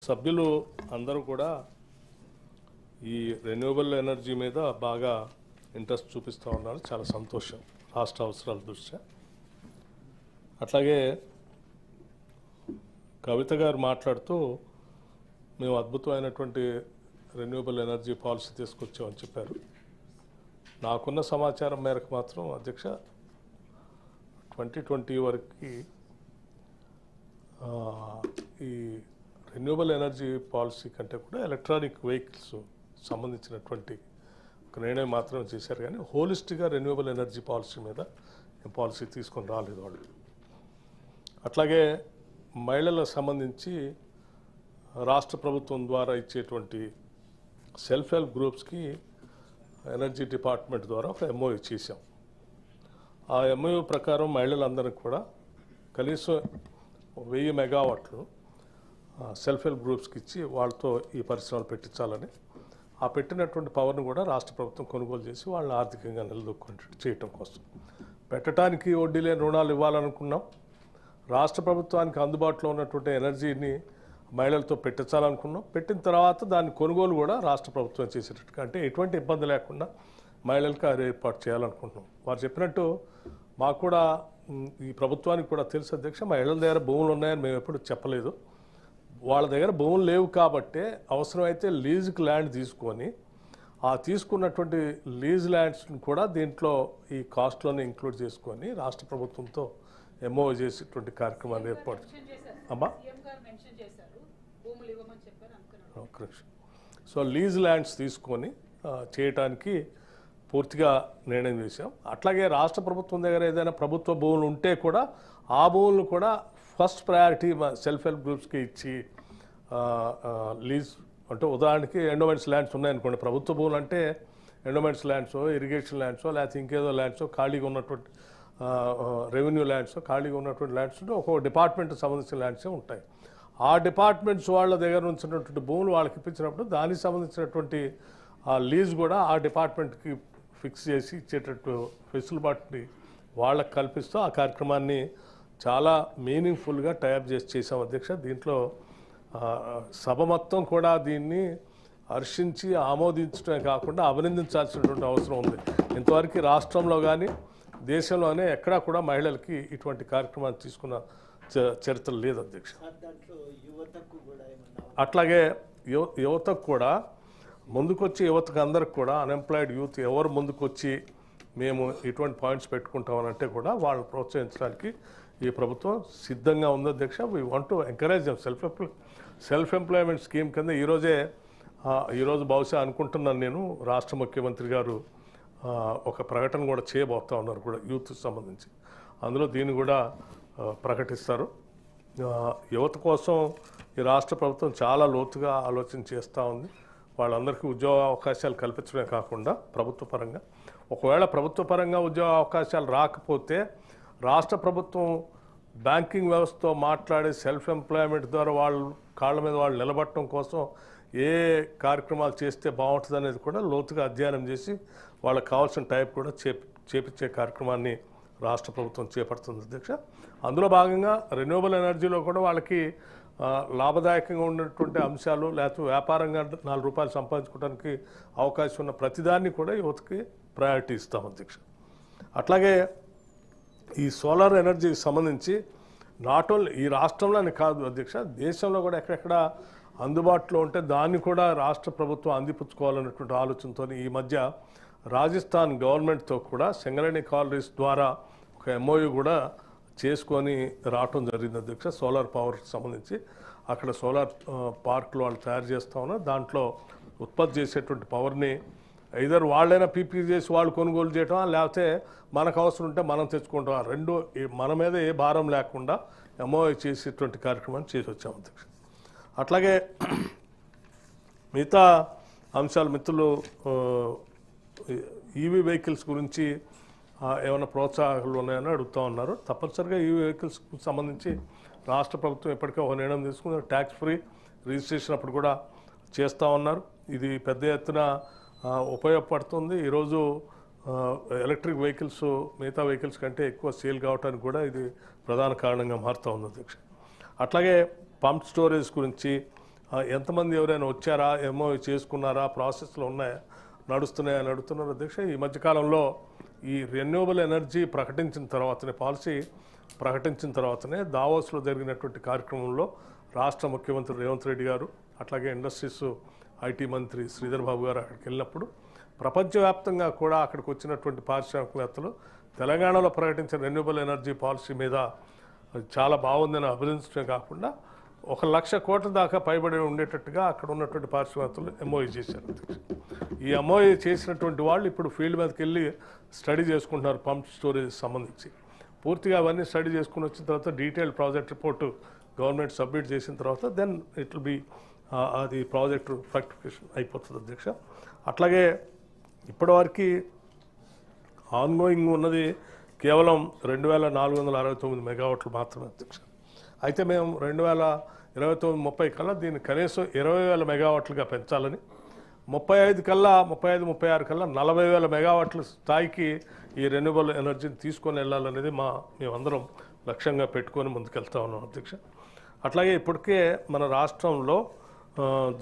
సభ్యులు అందరూ కూడా ఈ రెన్యూవబుల్ ఎనర్జీ మీద బాగా ఇంట్రెస్ట్ చూపిస్తూ ఉన్నారు. చాలా సంతోషం రాష్ట్ర అవసరాల దృష్ట్యా. అట్లాగే కవిత గారు మాట్లాడుతూ మేము అద్భుతమైనటువంటి రెన్యూవబుల్ ఎనర్జీ పాలసీ తీసుకొచ్చామని చెప్పారు. నాకున్న సమాచారం మేరకు మాత్రం అధ్యక్ష 2020 వరకు ఈ రెన్యూవబుల్ ఎనర్జీ పాలసీ కంటే కూడా ఎలక్ట్రానిక్ వెహికల్స్ సంబంధించినటువంటి ఒక నిర్ణయం మాత్రమే చేశారు. కానీ హోలిస్టిక్గా రెన్యూవబుల్ ఎనర్జీ పాలసీ మీద పాలసీ తీసుకొని రాలేదు వాళ్ళు. అట్లాగే మహిళలకు సంబంధించి రాష్ట్ర ప్రభుత్వం ద్వారా ఇచ్చేటువంటి సెల్ఫ్ హెల్ప్ గ్రూప్స్కి ఎనర్జీ డిపార్ట్మెంట్ ద్వారా ఒక ఎంఓయూ చేశాం. ఆ ఎంఓయూ ప్రకారం మహిళలందరికీ కూడా కనీసం 1000 మెగావాట్లు సెల్ఫ్ హెల్ప్ గ్రూప్స్కి ఇచ్చి వాళ్ళతో ఈ పరిశ్రమలు పెట్టించాలని, ఆ పెట్టినటువంటి పవర్ను కూడా రాష్ట్ర ప్రభుత్వం కొనుగోలు చేసి వాళ్ళని ఆర్థికంగా నిలదొక్కునేట్టు చేయటం కోసం పెట్టడానికి వడ్డీ లేని రుణాలు ఇవ్వాలనుకున్నాం. రాష్ట్ర ప్రభుత్వానికి అందుబాటులో ఉన్నటువంటి ఎనర్జీని మహిళలతో పెట్టించాలనుకున్నాం. పెట్టిన తర్వాత దాని కొనుగోలు కూడా రాష్ట్ర ప్రభుత్వం చేసేటట్టుగా, అంటే ఎటువంటి ఇబ్బంది లేకుండా మహిళలకు అది ఏర్పాటు చేయాలనుకుంటున్నాం. వారు చెప్పినట్టు మాకు కూడా ఈ ప్రభుత్వానికి కూడా తెలుసు అధ్యక్ష, మహిళల దగ్గర భూములు ఉన్నాయని మేము ఎప్పుడు చెప్పలేదు. వాళ్ళ దగ్గర భూములు లేవు కాబట్టే అవసరమైతే లీజుకి ల్యాండ్ తీసుకొని ఆ తీసుకున్నటువంటి లీజ్ ల్యాండ్స్ని కూడా దీంట్లో ఈ కాస్ట్లోనే ఇంక్లూడ్ చేసుకొని రాష్ట్ర ప్రభుత్వంతో ఎంఓ చేసేటువంటి కార్యక్రమాన్ని ఏర్పాటు అమ్మా. సో లీజ్ ల్యాండ్స్ తీసుకొని చేయటానికి పూర్తిగా నిర్ణయం చేశాం. అట్లాగే రాష్ట్ర ప్రభుత్వం దగ్గర ఏదైనా ప్రభుత్వ భూములు ఉంటే కూడా ఆ భూములను కూడా ఫస్ట్ ప్రయారిటీ సెల్ఫ్ హెల్ప్ గ్రూప్స్కి ఇచ్చి లీజ్, అంటే ఉదాహరణకి ఎండోమెంట్స్ ల్యాండ్స్ ఉన్నాయనుకోండి, ప్రభుత్వ భూములు అంటే ఎండోమెంట్స్ ల్యాండ్సో ఇరిగేషన్ ల్యాండ్సో లేకపోతే ఇంకేదో ల్యాండ్సో ఖాళీగా ఉన్నటువంటి రెవెన్యూ ల్యాండ్సో ఖాళీగా ఉన్నటువంటి ల్యాండ్స్ ఉంటే ఒక్కొక్క డిపార్ట్మెంట్కి సంబంధించిన ల్యాండ్సే ఉంటాయి. ఆ డిపార్ట్మెంట్స్ వాళ్ళ దగ్గర ఉంచినటువంటి భూములు వాళ్ళకి ఇప్పించినప్పుడు దానికి సంబంధించినటువంటి ఆ లీజ్ కూడా ఆ డిపార్ట్మెంట్కి ఫిక్స్ చేసి ఇచ్చేటట్టు వెసులుబాటుని వాళ్ళకి కల్పిస్తూ ఆ కార్యక్రమాన్ని చాలా మీనింగ్ఫుల్గా టైప్ చేసాం అధ్యక్ష. దీంట్లో సభ మొత్తం కూడా దీన్ని హర్షించి ఆమోదించడమే కాకుండా అభినందించాల్సినటువంటి అవసరం ఉంది. ఇంతవరకు రాష్ట్రంలో కానీ దేశంలోనే ఎక్కడా కూడా మహిళలకి ఇటువంటి కార్యక్రమాన్ని తీసుకున్న చరిత్ర లేదు అధ్యక్ష. అట్లాగే యువతకు కూడా ముందుకొచ్చి యువతకు అందరికి కూడా అన్ఎంప్లాయిడ్ యూత్ ఎవరు ముందుకొచ్చి మేము ఇటువంటి పాయింట్స్ పెట్టుకుంటామని అంటే కూడా వాళ్ళని ప్రోత్సహించడానికి ఈ ప్రభుత్వం సిద్ధంగా ఉంది అధ్యక్ష. We want to encourage self employment scheme కింద ఈరోజు బహుశా అనుకుంటున్నాను నేను, రాష్ట్ర ముఖ్యమంత్రి గారు ఒక ప్రకటన కూడా చేయబోతా ఉన్నారు కూడా యూత్కి సంబంధించి. అందులో దీన్ని కూడా ప్రకటిస్తారు. యువత కోసం ఈ రాష్ట్ర ప్రభుత్వం చాలా లోతుగా ఆలోచన చేస్తూ ఉంది. వాళ్ళందరికీ ఉద్యోగ అవకాశాలు కల్పించడమే కాకుండా ప్రభుత్వ పరంగా, ఒకవేళ ప్రభుత్వ పరంగా ఉద్యోగ అవకాశాలు రాకపోతే రాష్ట్ర ప్రభుత్వం బ్యాంకింగ్ వ్యవస్థతో మాట్లాడి సెల్ఫ్ ఎంప్లాయ్మెంట్ ద్వారా వాళ్ళు కాళ్ళ మీద వాళ్ళు నిలబడటం కోసం ఏ కార్యక్రమాలు చేస్తే బాగుంటుంది అనేది కూడా లోతుగా అధ్యయనం చేసి వాళ్ళకి కావాల్సిన టైప్ కూడా చేపించే కార్యక్రమాన్ని రాష్ట్ర ప్రభుత్వం చేపడుతుంది అధ్యక్ష. అందులో భాగంగా రెన్యూవబుల్ ఎనర్జీలో కూడా వాళ్ళకి లాభదాయకంగా ఉన్నటువంటి అంశాలు, లేకపోతే వ్యాపారంగా 4 రూపాయలు సంపాదించుకోవడానికి అవకాశం ఉన్న ప్రతిదాన్ని కూడా యువతకి ప్రయారిటీ ఇస్తాం అధ్యక్ష. అట్లాగే ఈ సోలార్ ఎనర్జీకి సంబంధించి నాట్ ఓన్లీ ఈ రాష్ట్రంలోనే కాదు అధ్యక్ష, దేశంలో కూడా ఎక్కడెక్కడ అందుబాటులో ఉంటే దాన్ని కూడా రాష్ట్ర ప్రభుత్వం అందిపుచ్చుకోవాలన్నటువంటి ఆలోచనతో ఈ మధ్య రాజస్థాన్ గవర్నమెంట్తో కూడా సింగరేణి కాలరీస్ ద్వారా ఒక ఎంఓయూ కూడా చేసుకొని రావటం జరిగింది అధ్యక్ష. సోలార్ పవర్కి సంబంధించి అక్కడ సోలార్ పార్కులు వాళ్ళు తయారు చేస్తూ ఉన్నారు. దాంట్లో ఉత్పత్తి చేసేటువంటి పవర్ని ఐదర్ వాళ్ళైనా పీపీ చేసి వాళ్ళు కొనుగోలు చేయటం, లేకపోతే మనకు అవసరం ఉంటే మనం తెచ్చుకుంటాం. రెండు మన మీద ఏ భారం లేకుండా ఎంఓఐ చేసేటువంటి కార్యక్రమాన్ని చేసి వచ్చాం అధ్యక్ష. అట్లాగే మిగతా అంశాలు మిత్రులు ఈవీ వెహికల్స్ గురించి ఏమైనా ప్రోత్సాహాలు ఉన్నాయని అడుగుతూ ఉన్నారు. తప్పనిసరిగా ఈవీ వెహికల్స్కి సంబంధించి రాష్ట్ర ప్రభుత్వం ఇప్పటికే ఒక నిర్ణయం తీసుకుని ట్యాక్స్ ఫ్రీ రిజిస్ట్రేషన్ అప్పుడు కూడా చేస్తూ ఉన్నారు. ఇది పెద్ద ఎత్తున ఉపయోగపడుతుంది. ఈరోజు ఎలక్ట్రిక్ వెహికల్స్ మిగతా వెహికల్స్ కంటే ఎక్కువ సేల్ కావడానికి కూడా ఇది ప్రధాన కారణంగా మారుతూ ఉంది అధ్యక్ష. అట్లాగే పంప్ స్టోరేజ్ గురించి ఎంతమంది ఎవరైనా వచ్చారా, ఎంఓయూ చేసుకున్నారా, ప్రాసెస్లో ఉన్నాయా, నడుస్తున్నాయని అడుగుతున్నారు అధ్యక్ష. ఈ మధ్యకాలంలో ఈ రెన్యూవబుల్ ఎనర్జీ ప్రకటించిన తర్వాతనే, పాలసీ ప్రకటించిన తర్వాతనే దావోస్లో జరిగినటువంటి కార్యక్రమంలో రాష్ట్ర ముఖ్యమంత్రి రేవంత్ రెడ్డి గారు, అట్లాగే ఇండస్ట్రీస్ ఐటీ మంత్రి శ్రీధర్ బాబు గారు అక్కడికి వెళ్ళినప్పుడు ప్రపంచవ్యాప్తంగా కూడా అక్కడికి వచ్చినటువంటి పారిశ్రామికవేత్తలు తెలంగాణలో ప్రకటించిన రెన్యూవబుల్ ఎనర్జీ పాలసీ మీద చాలా బాగుందని అభినందించడమే కాకుండా 1,00,000 కోట్ల దాకా పైబడి ఉండేటట్టుగా అక్కడ ఉన్నటువంటి పారిశ్రామికవేత్తలు ఎంఓయూ చేశారు అధ్యక్ష. ఈ ఎంఓయూ చేసినటువంటి వాళ్ళు ఇప్పుడు ఫీల్డ్ మీదకి వెళ్ళి స్టడీ చేసుకుంటున్నారు పంప్ స్టోరేజ్ సంబంధించి. పూర్తిగా అవన్నీ స్టడీ చేసుకుని వచ్చిన తర్వాత detailed project report government submit చేసిన తర్వాత దెన్ ఇట్ విల్ బి అది ప్రాజెక్టు ఫ్రాక్టిఫికేషన్ అయిపోతుంది అధ్యక్ష. అట్లాగే ఇప్పటివరకు ఆన్గోయింగ్ ఉన్నది కేవలం 2,469 మెగావాట్లు మాత్రమే అధ్యక్ష. అయితే మేము 2029-30 కల్లా దీన్ని కనీసం 20,000 మెగావాట్లుగా పెంచాలని, 35 కల్లా 36 కల్లా 40,000 మెగావాట్ల స్థాయికి ఈ రెన్యూవబుల్ ఎనర్జీని తీసుకొని వెళ్ళాలనేది మేమందరం లక్ష్యంగా పెట్టుకొని ముందుకెళ్తా ఉన్నాం అధ్యక్ష. అట్లాగే ఇప్పటికే మన రాష్ట్రంలో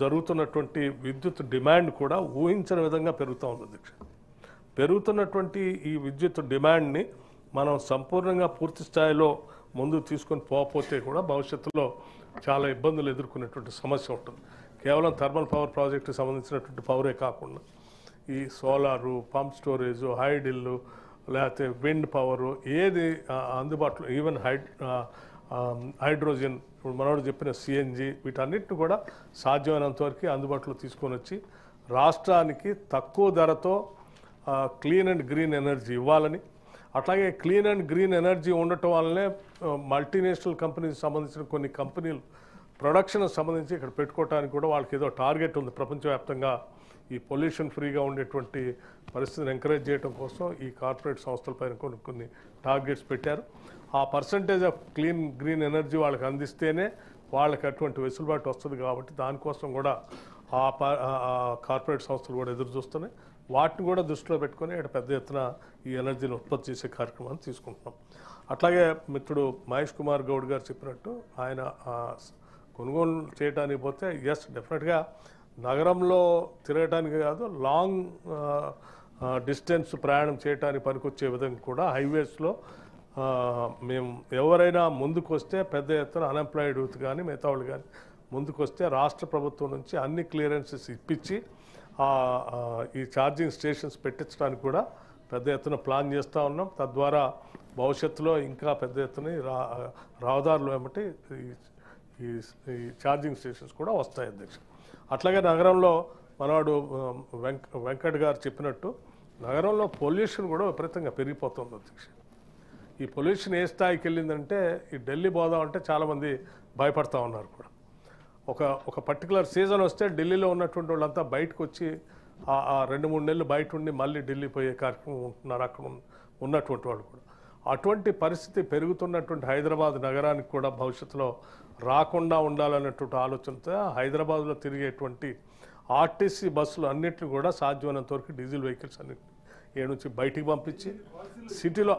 జరుగుతున్నటువంటి విద్యుత్ డిమాండ్ కూడా ఊహించని విధంగా పెరుగుతూ ఉంది అధ్యక్ష. పెరుగుతున్నటువంటి ఈ విద్యుత్ డిమాండ్ని మనం సంపూర్ణంగా పూర్తి స్థాయిలో ముందుకు తీసుకొని పోకపోతే కూడా భవిష్యత్తులో చాలా ఇబ్బందులు ఎదుర్కొనేటువంటి సమస్య ఉంటుంది. కేవలం థర్మల్ పవర్ ప్రాజెక్టుకి సంబంధించినటువంటి పవరే కాకుండా ఈ సోలారు, పంప్ స్టోరేజు, హైడిల్లు, లేకపోతే విండ్ పవరు, ఏది అందుబాటులో, ఈవెన్ హైడ్రోజన్, ఇప్పుడు మనోడు చెప్పిన సిఎన్జి, వీటన్నిటిని కూడా సాధ్యమైనంత వరకు అందుబాటులో తీసుకొని వచ్చి రాష్ట్రానికి తక్కువ ధరతో క్లీన్ అండ్ గ్రీన్ ఎనర్జీ ఇవ్వాలని, అట్లాగే క్లీన్ అండ్ గ్రీన్ ఎనర్జీ ఉండటం వల్లనే మల్టీనేషనల్ కంపెనీకి సంబంధించిన కొన్ని కంపెనీలు ప్రొడక్షన్ సంబంధించి ఇక్కడ పెట్టుకోవడానికి కూడా వాళ్ళకి ఏదో టార్గెట్ ఉంది ప్రపంచవ్యాప్తంగా. ఈ పొల్యూషన్ ఫ్రీగా ఉండేటువంటి పరిస్థితిని ఎంకరేజ్ చేయడం కోసం ఈ కార్పొరేట్ సంస్థలపైన కొన్ని టార్గెట్స్ పెట్టారు. ఆ percentage of clean green energy వాళ్ళకి అందిస్తేనే వాళ్ళకి అటువంటి వెసులుబాటు వస్తుంది. కాబట్టి దానికోసం కూడా ఆ కార్పొరేట్ సంస్థలు కూడా ఎదురు చూస్తున్నాయి. వాటిని కూడా దృష్టిలో పెట్టుకొని ఇక్కడ పెద్ద ఎత్తున ఈ ఎనర్జీని ఉత్పత్తి చేసే కార్యక్రమాన్ని తీసుకుంటున్నాం. అట్లాగే మిత్రుడు మహేష్ కుమార్ గౌడ్ గారు చెప్పినట్టు ఆయన కొనుగోలు చేయడానికి పోతే ఎస్ డెఫినెట్గా నగరంలో తిరగడానికి కాదు, లాంగ్ డిస్టెన్స్ ప్రయాణం చేయడానికి పనికొచ్చే విధంగా కూడా హైవేస్లో మేము ఎవరైనా ముందుకు వస్తే పెద్ద ఎత్తున అన్ఎంప్లాయిడ్ యూత్ కానీ మిగతా వాళ్ళు కానీ ముందుకు వస్తే రాష్ట్ర ప్రభుత్వం నుంచి అన్ని క్లియరెన్సెస్ ఇప్పించి ఈ ఛార్జింగ్ స్టేషన్స్ పెట్టించడానికి కూడా పెద్ద ఎత్తున ప్లాన్ చేస్తూ ఉన్నాం. తద్వారా భవిష్యత్తులో ఇంకా పెద్ద ఎత్తున రహదారులు ఏమంటే ఈ ఛార్జింగ్ స్టేషన్స్ కూడా వస్తాయి అధ్యక్ష. అట్లాగే నగరంలో మనవాడు వెంకట్ గారు చెప్పినట్టు నగరంలో పొల్యూషన్ కూడా విపరీతంగా పెరిగిపోతుంది అధ్యక్ష. ఈ పొల్యూషన్ ఏ స్థాయికి వెళ్ళిందంటే ఈ ఢిల్లీ పోదాం అంటే చాలామంది భయపడతా ఉన్నారు కూడా. ఒక పర్టికులర్ సీజన్ వస్తే ఢిల్లీలో ఉన్నటువంటి వాళ్ళంతా బయటకు వచ్చి 2-3 నెలలు బయట ఉండి మళ్ళీ ఢిల్లీ పోయే కార్యక్రమం ఉంటున్నారు అక్కడ ఉన్నటువంటి వాళ్ళు కూడా. అటువంటి పరిస్థితి పెరుగుతున్నటువంటి హైదరాబాద్ నగరానికి కూడా భవిష్యత్తులో రాకుండా ఉండాలన్నటువంటి ఆలోచనతో హైదరాబాద్లో తిరిగేటువంటి ఆర్టీసీ బస్సులు అన్నింటినీ కూడా సాధ్యమైనంత వరకు డీజిల్ వెహికల్స్ అన్నింటినీ ఏ నుంచి బయటికి పంపించి సిటీలో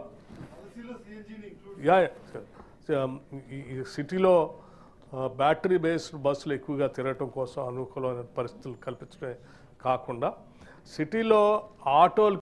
సిటీలో బ్యాటరీ బేస్డ్ బస్సులు ఎక్కువగా తిరగటం కోసం అనుకూలమైన పరిస్థితులు కల్పించడమే కాకుండా సిటీలో ఆటోలు